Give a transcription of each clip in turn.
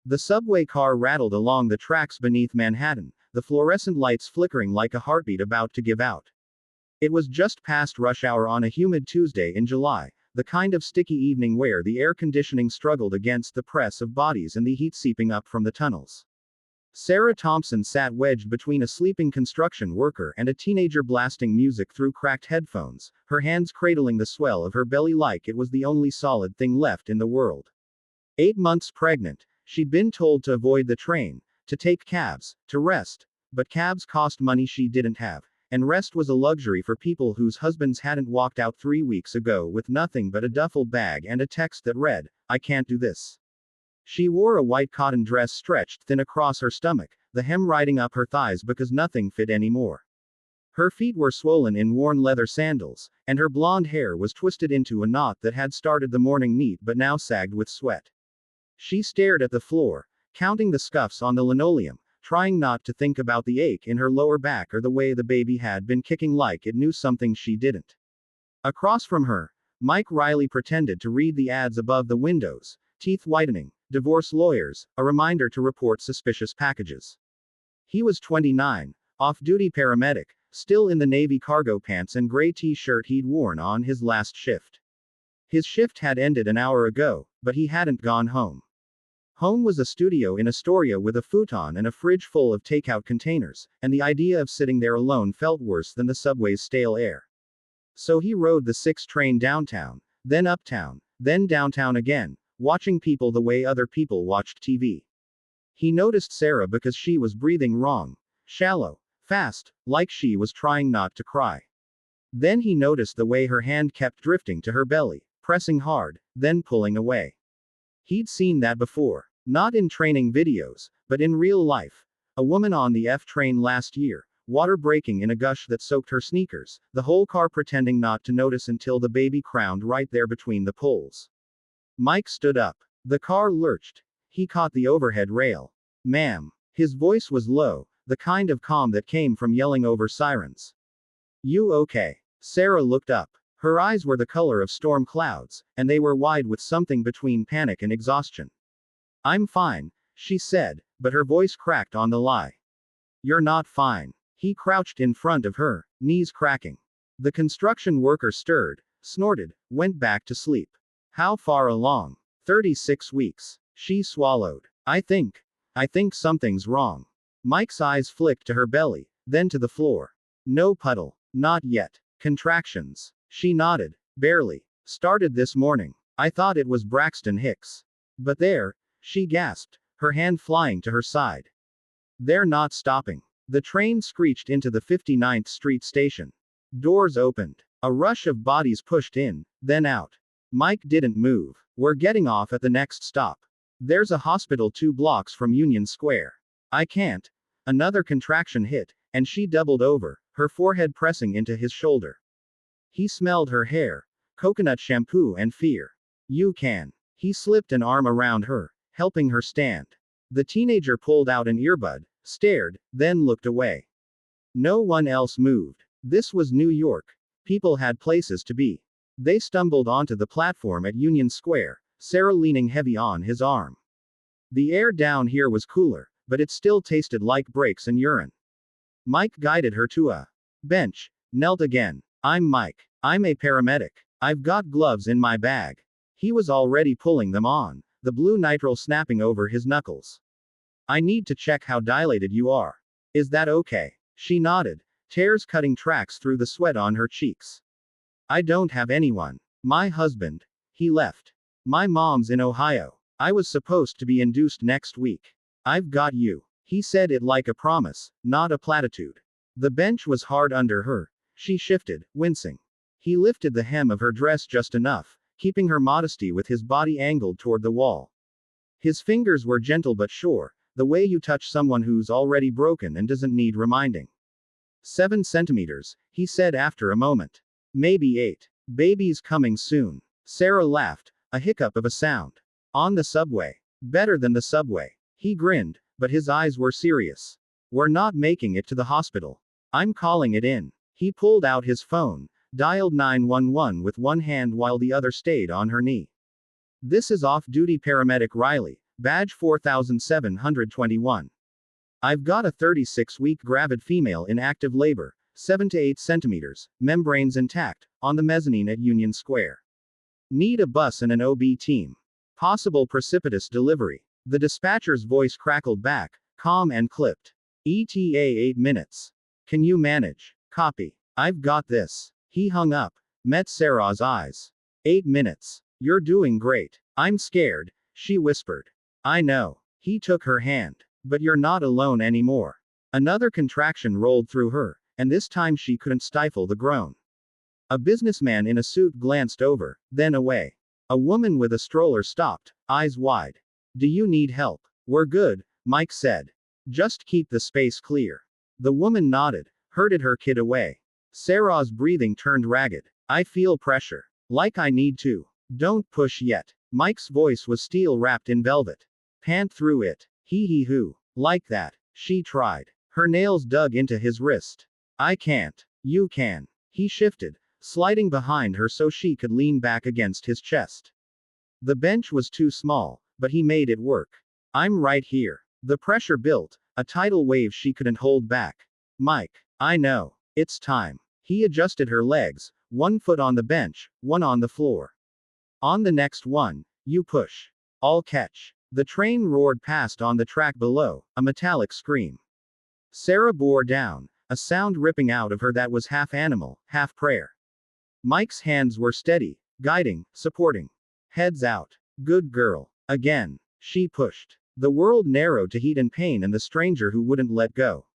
The subway car rattled along the tracks beneath Manhattan, the fluorescent lights flickering like a heartbeat about to give out. It was just past rush hour on a humid Tuesday in July, the kind of sticky evening where the air conditioning struggled against the press of bodies and the heat seeping up from the tunnels. Sarah Thompson sat wedged between a sleeping construction worker and a teenager blasting music through cracked headphones, her hands cradling the swell of her belly like it was the only solid thing left in the world. 8 months pregnant, she'd been told to avoid the train, to take cabs, to rest, but cabs cost money she didn't have, and rest was a luxury for people whose husbands hadn't walked out 3 weeks ago with nothing but a duffel bag and a text that read, "I can't do this." She wore a white cotton dress stretched thin across her stomach, the hem riding up her thighs because nothing fit anymore. Her feet were swollen in worn leather sandals, and her blonde hair was twisted into a knot that had started the morning neat but now sagged with sweat. She stared at the floor, counting the scuffs on the linoleum, trying not to think about the ache in her lower back or the way the baby had been kicking like it knew something she didn't. Across from her, Mike Riley pretended to read the ads above the windows, teeth whitening, divorce lawyers, a reminder to report suspicious packages. He was 29, off-duty paramedic, still in the navy cargo pants and gray t-shirt he'd worn on his last shift. His shift had ended an hour ago, but he hadn't gone home. Home was a studio in Astoria with a futon and a fridge full of takeout containers, and the idea of sitting there alone felt worse than the subway's stale air. So he rode the 6 train downtown, then uptown, then downtown again, watching people the way other people watched TV. He noticed Sarah because she was breathing wrong, shallow, fast, like she was trying not to cry. Then he noticed the way her hand kept drifting to her belly, pressing hard, then pulling away. He'd seen that before. Not in training videos, but in real life. A woman on the F train last year, water breaking in a gush that soaked her sneakers, the whole car pretending not to notice until the baby crowned right there between the poles. Mike stood up. The car lurched. He caught the overhead rail. "Ma'am." His voice was low, the kind of calm that came from yelling over sirens. "You okay?" Sarah looked up. Her eyes were the color of storm clouds, and they were wide with something between panic and exhaustion. "I'm fine," she said, but her voice cracked on the lie. "You're not fine." He crouched in front of her, knees cracking. The construction worker stirred, snorted, went back to sleep. "How far along?" 36 weeks. She swallowed. I think something's wrong." Mike's eyes flicked to her belly, then to the floor. "No puddle." "Not yet." "Contractions." She nodded. "Barely. Started this morning. I thought it was Braxton Hicks. But there," she gasped, her hand flying to her side. "They're not stopping." The train screeched into the 59th Street station. Doors opened. A rush of bodies pushed in, then out. Mike didn't move. "We're getting off at the next stop. There's a hospital 2 blocks from Union Square." "I can't." Another contraction hit, and she doubled over, her forehead pressing into his shoulder. He smelled her hair, coconut shampoo and fear. "You can." He slipped an arm around her, helping her stand. The teenager pulled out an earbud, stared, then looked away. No one else moved. This was New York. People had places to be. They stumbled onto the platform at Union Square, Sarah leaning heavy on his arm. The air down here was cooler, but it still tasted like brakes and urine. Mike guided her to a bench, knelt again. "I'm Mike. I'm a paramedic. I've got gloves in my bag." He was already pulling them on, the blue nitrile snapping over his knuckles. "I need to check how dilated you are. Is that okay?" She nodded, tears cutting tracks through the sweat on her cheeks. "I don't have anyone. My husband. He left. My mom's in Ohio. I was supposed to be induced next week. I've got you." He said it like a promise, not a platitude. The bench was hard under her. She shifted, wincing. He lifted the hem of her dress just enough, keeping her modesty with his body angled toward the wall. His fingers were gentle but sure, the way you touch someone who's already broken and doesn't need reminding. 7 centimeters, he said after a moment. Maybe 8. "Baby's coming soon." Sarah laughed, a hiccup of a sound. "On the subway. Better than the subway." He grinned, but his eyes were serious. "We're not making it to the hospital. I'm calling it in." He pulled out his phone, dialed 911 with one hand while the other stayed on her knee. "This is off-duty paramedic Riley. Badge 4721. I've got a 36-week gravid female in active labor, 7 to 8 centimeters, membranes intact, on the mezzanine at Union Square. Need a bus and an OB team. Possible precipitous delivery. The dispatcher's voice crackled back, calm and clipped. ETA 8 minutes. Can you manage? Copy. I've got this. He hung up, met Sarah's eyes. 8 minutes. You're doing great. I'm scared, she whispered. I know. He took her hand. But you're not alone anymore. Another contraction rolled through her, and this time she couldn't stifle the groan. A businessman in a suit glanced over, then away. A woman with a stroller stopped, eyes wide. Do you need help? We're good, Mike said. Just keep the space clear. The woman nodded, herded her kid away. Sarah's breathing turned ragged. I feel pressure. Like I need to. Don't push yet. Mike's voice was steel wrapped in velvet. Pant through it. Hee-hee-hoo. Like that. She tried. Her nails dug into his wrist. I can't. You can. He shifted, sliding behind her so she could lean back against his chest. The bench was too small, but he made it work. I'm right here. The pressure built, a tidal wave she couldn't hold back. Mike, I know. It's time. He adjusted her legs, one foot on the bench, one on the floor. On the next one, you push. I'll catch. The train roared past on the track below, a metallic scream. Sarah bore down, a sound ripping out of her that was half animal, half prayer. Mike's hands were steady, guiding, supporting. Heads out. Good girl. Again. She pushed. The world narrowed to heat and pain and the stranger who wouldn't let go.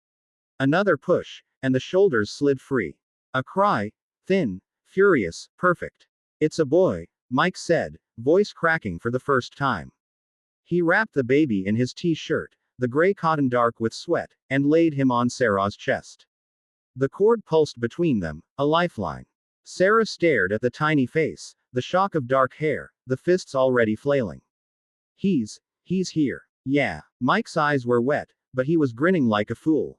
Another push, and the shoulders slid free. A cry, thin, furious, perfect. It's a boy, Mike said, voice cracking for the first time. He wrapped the baby in his t-shirt, the gray cotton dark with sweat, and laid him on Sarah's chest. The cord pulsed between them, a lifeline. Sarah stared at the tiny face, the shock of dark hair, the fists already flailing. He's here. Yeah. Mike's eyes were wet, but he was grinning like a fool.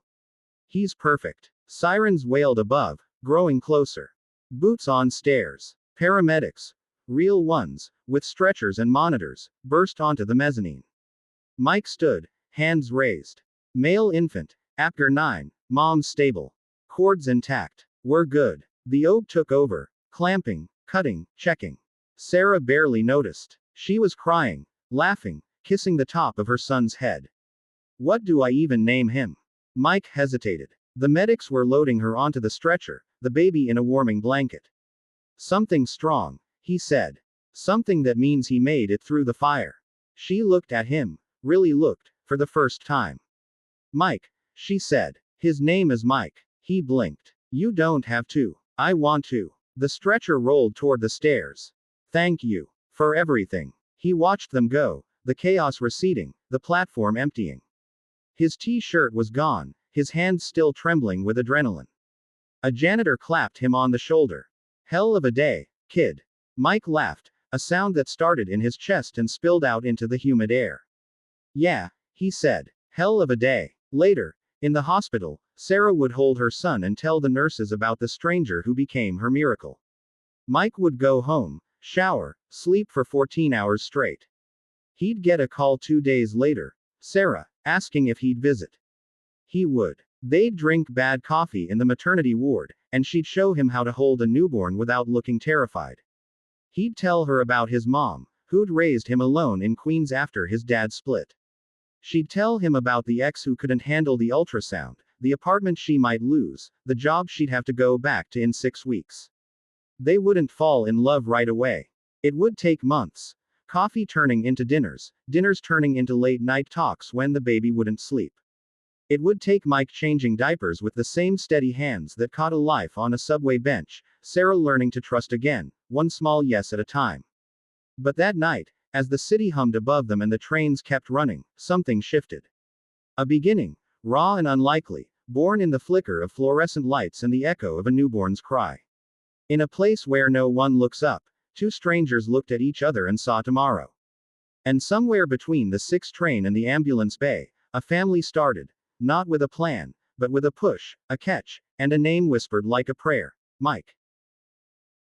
He's perfect. Sirens wailed above, growing closer. Boots on stairs. Paramedics, real ones, with stretchers and monitors, burst onto the mezzanine. Mike stood, hands raised. Male infant, Apgar 9, mom's stable. Cords intact. We're good. The OB took over, clamping, cutting, checking. Sarah barely noticed. She was crying, laughing, kissing the top of her son's head. What do I even name him? Mike hesitated. The medics were loading her onto the stretcher, the baby in a warming blanket. Something strong, he said. Something that means he made it through the fire. She looked at him, really looked, for the first time. Mike, she said. His name is Mike. He blinked. You don't have to. I want to. The stretcher rolled toward the stairs. Thank you. For everything. He watched them go, the chaos receding, the platform emptying. His t-shirt was gone, his hands still trembling with adrenaline. A janitor clapped him on the shoulder. Hell of a day, kid. Mike laughed, a sound that started in his chest and spilled out into the humid air. Yeah, he said. Hell of a day. Later, in the hospital, Sarah would hold her son and tell the nurses about the stranger who became her miracle. Mike would go home, shower, sleep for 14 hours straight. He'd get a call 2 days later, Sarah, asking if he'd visit. He would. They'd drink bad coffee in the maternity ward, and she'd show him how to hold a newborn without looking terrified. He'd tell her about his mom, who'd raised him alone in Queens after his dad split. She'd tell him about the ex who couldn't handle the ultrasound, the apartment she might lose, the job she'd have to go back to in 6 weeks. They wouldn't fall in love right away. It would take months. Coffee turning into dinners, dinners turning into late-night talks when the baby wouldn't sleep. It would take Mike changing diapers with the same steady hands that caught a life on a subway bench, Sarah learning to trust again, one small yes at a time. But that night, as the city hummed above them and the trains kept running, something shifted. A beginning, raw and unlikely, born in the flicker of fluorescent lights and the echo of a newborn's cry. In a place where no one looks up, two strangers looked at each other and saw tomorrow. And somewhere between the 6 train and the ambulance bay, a family started, not with a plan, but with a push, a catch, and a name whispered like a prayer. Mike.